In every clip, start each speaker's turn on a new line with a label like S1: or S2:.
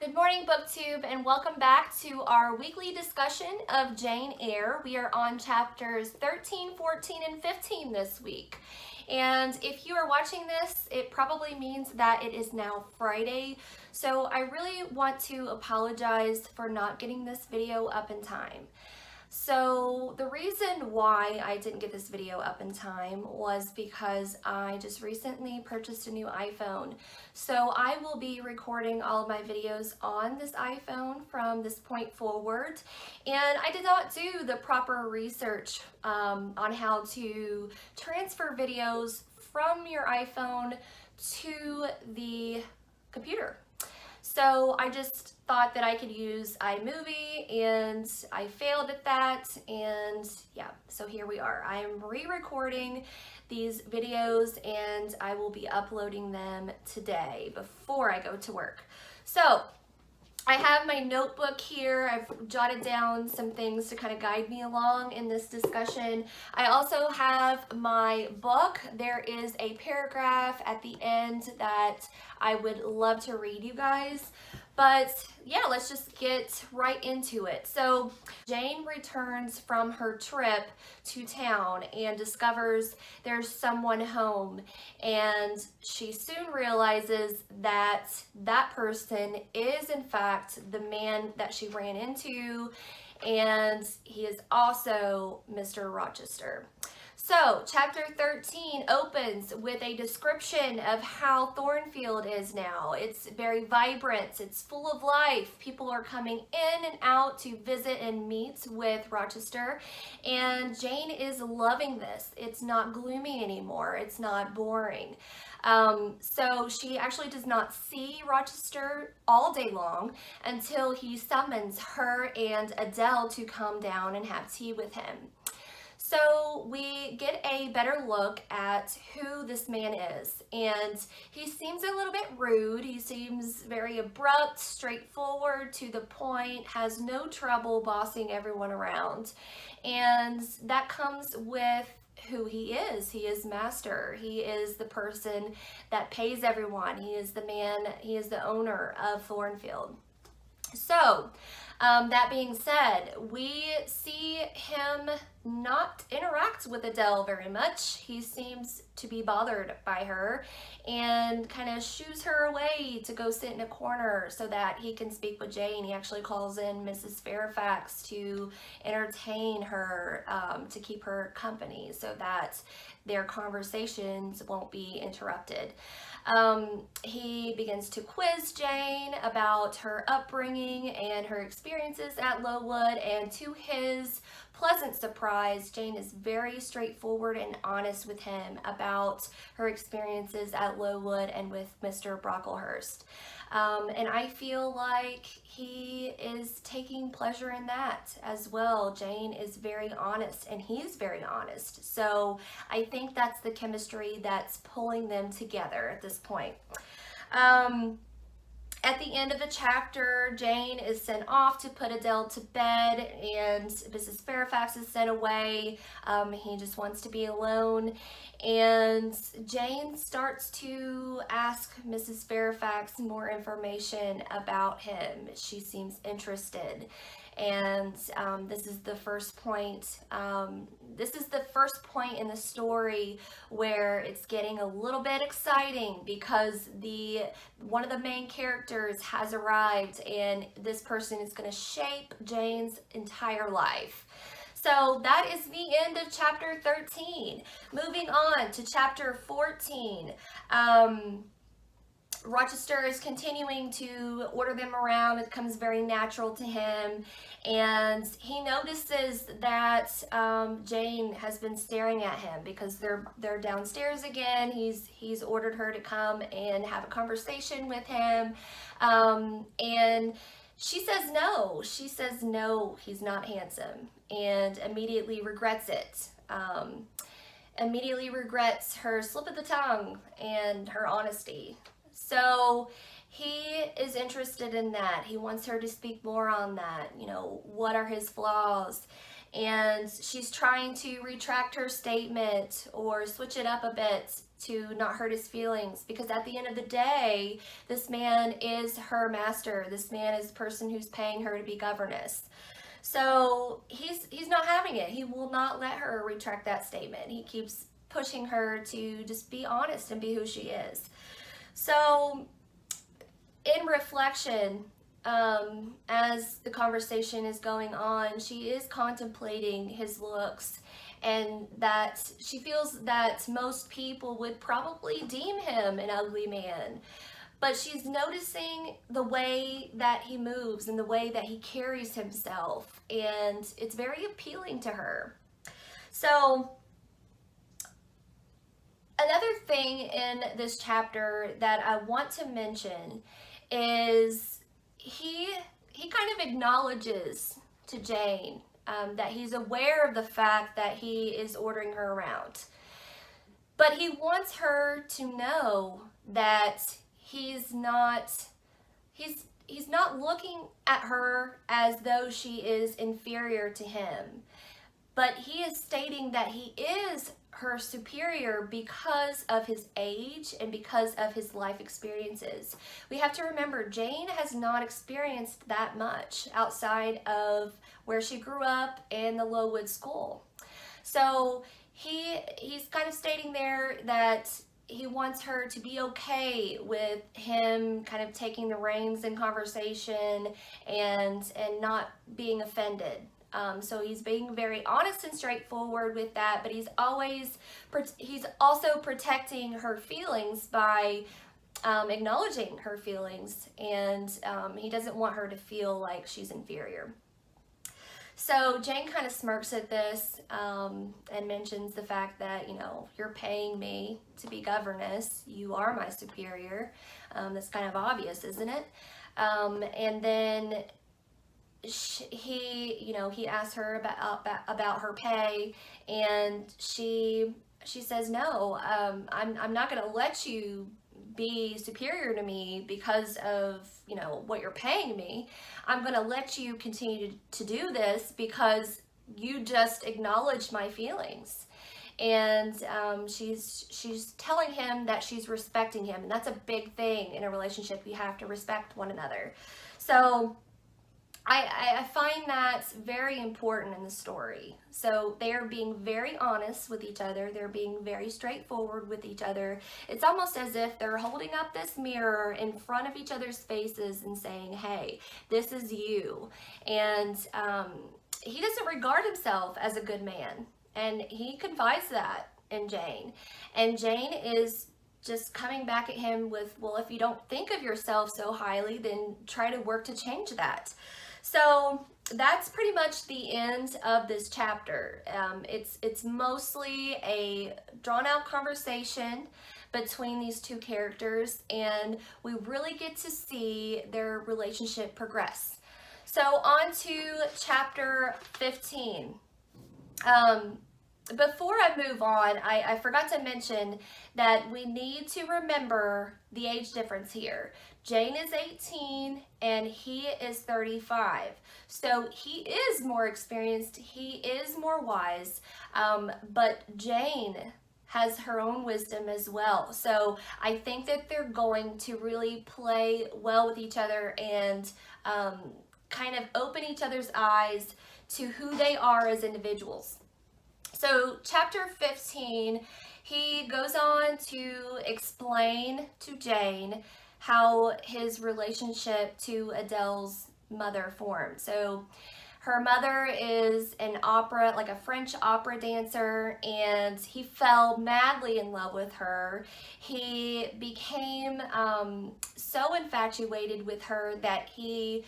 S1: Good morning, BookTube, and welcome back to our weekly discussion of Jane Eyre. We are on chapters 13, 14, and 15 this week. And if you are watching this, it probably means that it is now Friday. So I really want to apologize for not getting this video up in time. So the reason why I didn't get this video up in time was because I just recently purchased a new iPhone. So I will be recording all of my videos on this iPhone from this point forward. And I did not do the proper research on how to transfer videos from your iPhone to the computer. So I just thought that I could use iMovie, and I failed at that, and yeah, so here we are. I am re-recording these videos and I will be uploading them today before I go to work. So I have my notebook here. I've jotted down some things to kind of guide me along in this discussion. I also have my book. There is a paragraph at the end that I would love to read you guys. But yeah, let's just get right into it. So Jane returns from her trip to town and discovers there's someone home, and she soon realizes that that person is in fact the man that she ran into, and he is also Mr. Rochester. So, chapter 13 opens with a description of how Thornfield is now. It's very vibrant, it's full of life. People are coming in and out to visit and meet with Rochester, and Jane is loving this. It's not gloomy anymore, it's not boring. So she actually does not see Rochester all day long until he summons her and Adele to come down and have tea with him. So we get a better look at who this man is, and he seems a little bit rude. He seems very abrupt, straightforward, to the point, has no trouble bossing everyone around, and that comes with who he is. He is master. He is the person that pays everyone. He is the man, he is the owner of Thornfield. So, that being said, we see him not interact with Adele very much. He seems to be bothered by her and kind of shoos her away to go sit in a corner so that he can speak with Jane. He actually calls in Mrs. Fairfax to entertain her, to keep her company so that their conversations won't be interrupted. He begins to quiz Jane about her upbringing and her experiences at Lowood, and to his pleasant surprise, Jane is very straightforward and honest with him about her experiences at Lowood and with Mr. Brocklehurst. And I feel like he is taking pleasure in that as well. Jane is very honest and he's very honest. So I think that's the chemistry that's pulling them together at this point. At the end of the chapter, Jane is sent off to put Adele to bed, and Mrs. Fairfax is sent away. He just wants to be alone, and Jane starts to ask Mrs. Fairfax more information about him. She seems interested, and this is the first point. This is the first point in the story where it's getting a little bit exciting because one of the main characters has arrived, and this person is going to shape Jane's entire life. So that is the end of chapter 13. Moving on to chapter 14. Rochester is continuing to order them around. It becomes very natural to him, and he notices that Jane has been staring at him because they're downstairs again. He's ordered her to come and have a conversation with him, and she says no. She says no, he's not handsome, and immediately regrets it. Immediately regrets her slip of the tongue and her honesty. So he is interested in that. He wants her to speak more on that. What are his flaws? And she's trying to retract her statement or switch it up a bit to not hurt his feelings, because at the end of the day, this man is her master. This man is the person who's paying her to be governess. So he's not having it. He will not let her retract that statement. He keeps pushing her to just be honest and be who she is. So in reflection, as the conversation is going on, she is contemplating his looks, and that she feels that most people would probably deem him an ugly man. But she's noticing the way that he moves and the way that he carries himself, and it's very appealing to her. So another thing in this chapter that I want to mention is he kind of acknowledges to Jane that he's aware of the fact that he is ordering her around. But he wants her to know that he's not looking at her as though she is inferior to him. But he is stating that he is her superior because of his age and because of his life experiences. We have to remember, Jane has not experienced that much outside of where she grew up and the Lowood School. So he's kind of stating there that he wants her to be okay with him kind of taking the reins in conversation and not being offended. So he's being very honest and straightforward with that, but he's also protecting her feelings by acknowledging her feelings, and he doesn't want her to feel like she's inferior. So Jane kind of smirks at this and mentions the fact that, you're paying me to be governess. You are my superior. That's kind of obvious, isn't it? And then he asks her about her pay, and she says, no, I'm not going to let you be superior to me because of what you're paying me. I'm going to let you continue to do this because you just acknowledged my feelings. And she's telling him that she's respecting him, and that's a big thing in a relationship. You have to respect one another. So I find that very important in the story. So they are being very honest with each other. They're being very straightforward with each other. It's almost as if they're holding up this mirror in front of each other's faces and saying, hey, this is you. And he doesn't regard himself as a good man. And he confides that in Jane. And Jane is just coming back at him with, well, if you don't think of yourself so highly, then try to work to change that. So that's pretty much the end of this chapter. It's mostly a drawn-out conversation between these two characters, and we really get to see their relationship progress. So on to chapter 15. Before I move on, I forgot to mention that we need to remember the age difference here. Jane is 18 and he is 35. So he is more experienced, he is more wise, but Jane has her own wisdom as well. So I think that they're going to really play well with each other and kind of open each other's eyes to who they are as individuals. So chapter 15, he goes on to explain to Jane how his relationship to Adele's mother formed. So her mother is an opera, like a French opera dancer, and he fell madly in love with her. He became so infatuated with her that he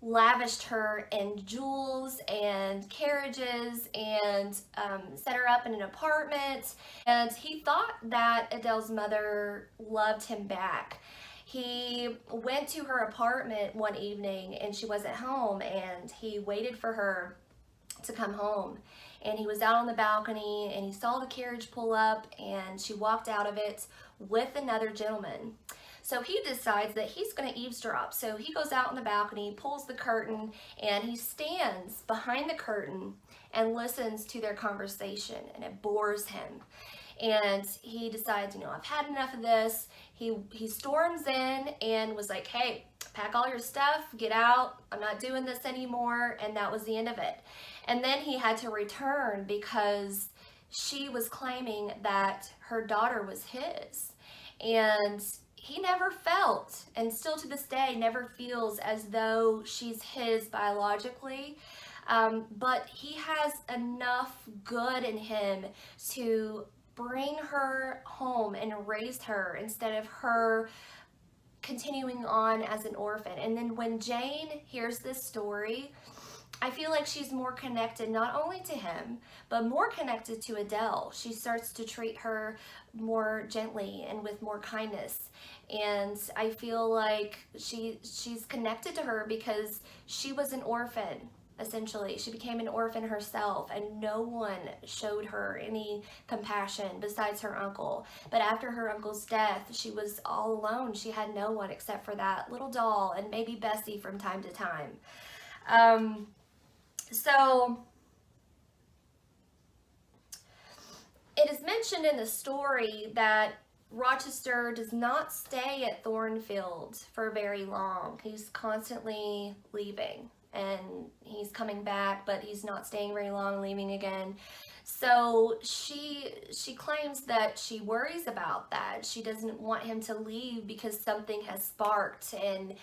S1: lavished her in jewels and carriages and set her up in an apartment. And he thought that Adele's mother loved him back. He went to her apartment one evening and she wasn't home, and he waited for her to come home. And he was out on the balcony and he saw the carriage pull up, and she walked out of it with another gentleman. So he decides that he's going to eavesdrop. So he goes out on the balcony, pulls the curtain, and he stands behind the curtain and listens to their conversation, and it bores him. And he decides, I've had enough of this. He storms in and was like, hey, pack all your stuff, get out. I'm not doing this anymore. And that was the end of it. And then he had to return because she was claiming that her daughter was his. And he never felt, and still to this day never feels, as though she's his biologically. But he has enough good in him to bring her home and raise her instead of her continuing on as an orphan. And then when Jane hears this story, I feel like she's more connected not only to him, but more connected to Adele. She starts to treat her more gently and with more kindness. And I feel like she's connected to her because she was an orphan. Essentially, she became an orphan herself, and no one showed her any compassion besides her uncle. But after her uncle's death, she was all alone. She had no one except for that little doll and maybe Bessie from time to time. So it is mentioned in the story that Rochester does not stay at Thornfield for very long. He's constantly leaving. And he's coming back, but he's not staying very long, leaving again. So she claims that she worries about that. She doesn't want him to leave because something has sparked, and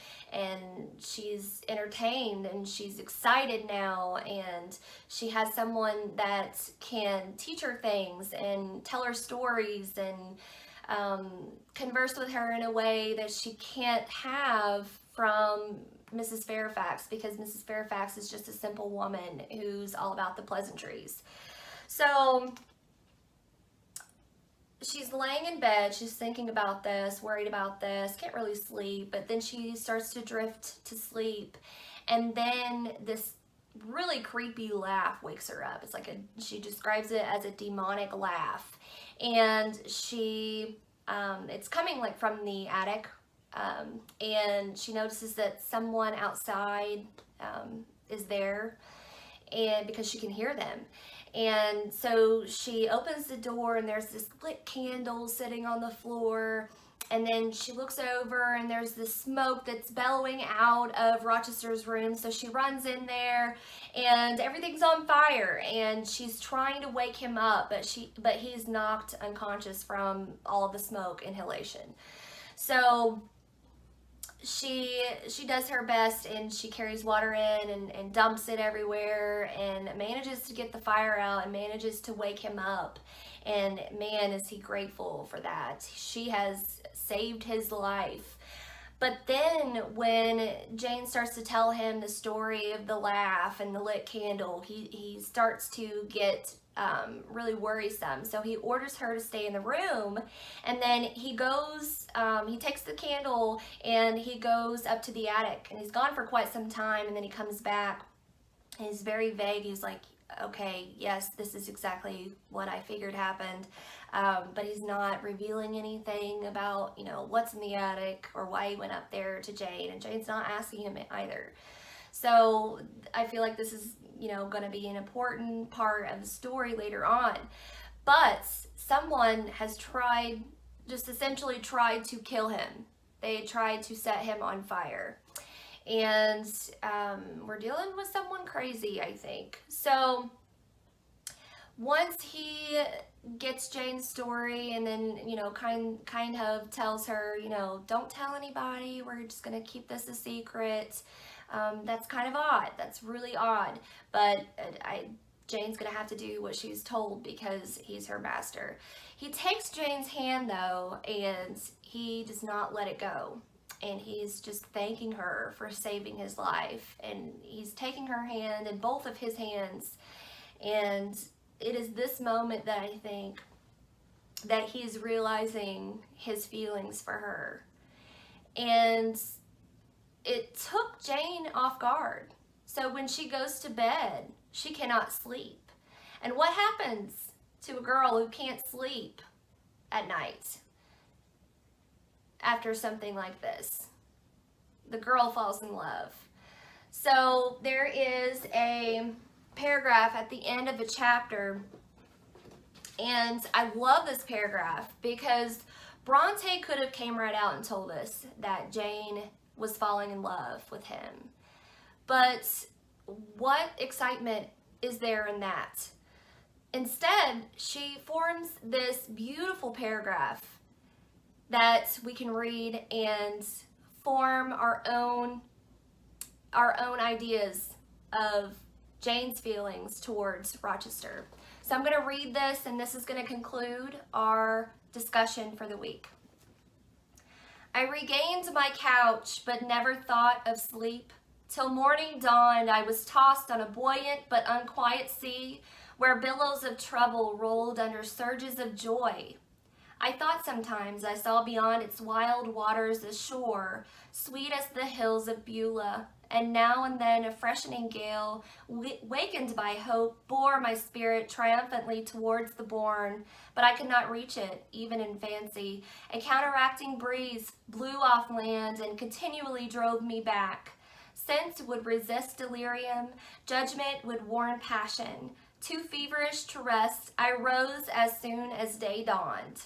S1: she's entertained and she's excited now, and she has someone that can teach her things and tell her stories and converse with her in a way that she can't have from Mrs. Fairfax, because Mrs. Fairfax is just a simple woman who's all about the pleasantries. So she's laying in bed, she's thinking about this, worried about this, can't really sleep, but then she starts to drift to sleep, and then this really creepy laugh wakes her up. It's like she describes it as a demonic laugh, and it's coming like from the attic. And she notices that someone outside is there, and because she can hear them. And so she opens the door, and there's this lit candle sitting on the floor, and then she looks over and there's this smoke that's bellowing out of Rochester's room. So she runs in there and everything's on fire, and she's trying to wake him up, but he's knocked unconscious from all of the smoke inhalation. So she does her best, and she carries water in and dumps it everywhere and manages to get the fire out and manages to wake him up. And man, is he grateful for that. She has saved his life. But then when Jane starts to tell him the story of the laugh and the lit candle, he starts to get really worrisome. So he orders her to stay in the room, and then he goes, he takes the candle and he goes up to the attic, and he's gone for quite some time, and then he comes back and he's very vague. He's like, okay, yes, this is exactly what I figured happened. But he's not revealing anything about, what's in the attic or why he went up there to Jane, and Jane's not asking him either. So I feel like this is, going to be an important part of the story later on. But someone has essentially tried to kill him. They tried to set him on fire. And we're dealing with someone crazy, I think. So once he gets Jane's story, and then, kind of tells her, don't tell anybody, we're just going to keep this a secret. That's kind of odd. That's really odd. But Jane's going to have to do what she's told because he's her master. He takes Jane's hand, though, and he does not let it go. And he's just thanking her for saving his life. And he's taking her hand in both of his hands. And it is this moment that I think that he's realizing his feelings for her. And it took Jane off guard. So when she goes to bed, she cannot sleep. And what happens to a girl who can't sleep at night? after something like this. The girl falls in love. So there is a paragraph at the end of the chapter, and I love this paragraph because Bronte could have came right out and told us that Jane was falling in love with him. But what excitement is there in that? Instead, she forms this beautiful paragraph that we can read and form our own ideas of Jane's feelings towards Rochester. So I'm going to read this, and this is going to conclude our discussion for the week. I regained my couch, but never thought of sleep. Till morning dawned, I was tossed on a buoyant but unquiet sea, where billows of trouble rolled under surges of joy. I thought sometimes I saw beyond its wild waters a shore, sweet as the hills of Beulah, and now and then a freshening gale, wakened by hope, bore my spirit triumphantly towards the bourne, but I could not reach it, even in fancy. A counteracting breeze blew off land and continually drove me back. Sense would resist delirium, judgment would warn passion. Too feverish to rest, I rose as soon as day dawned.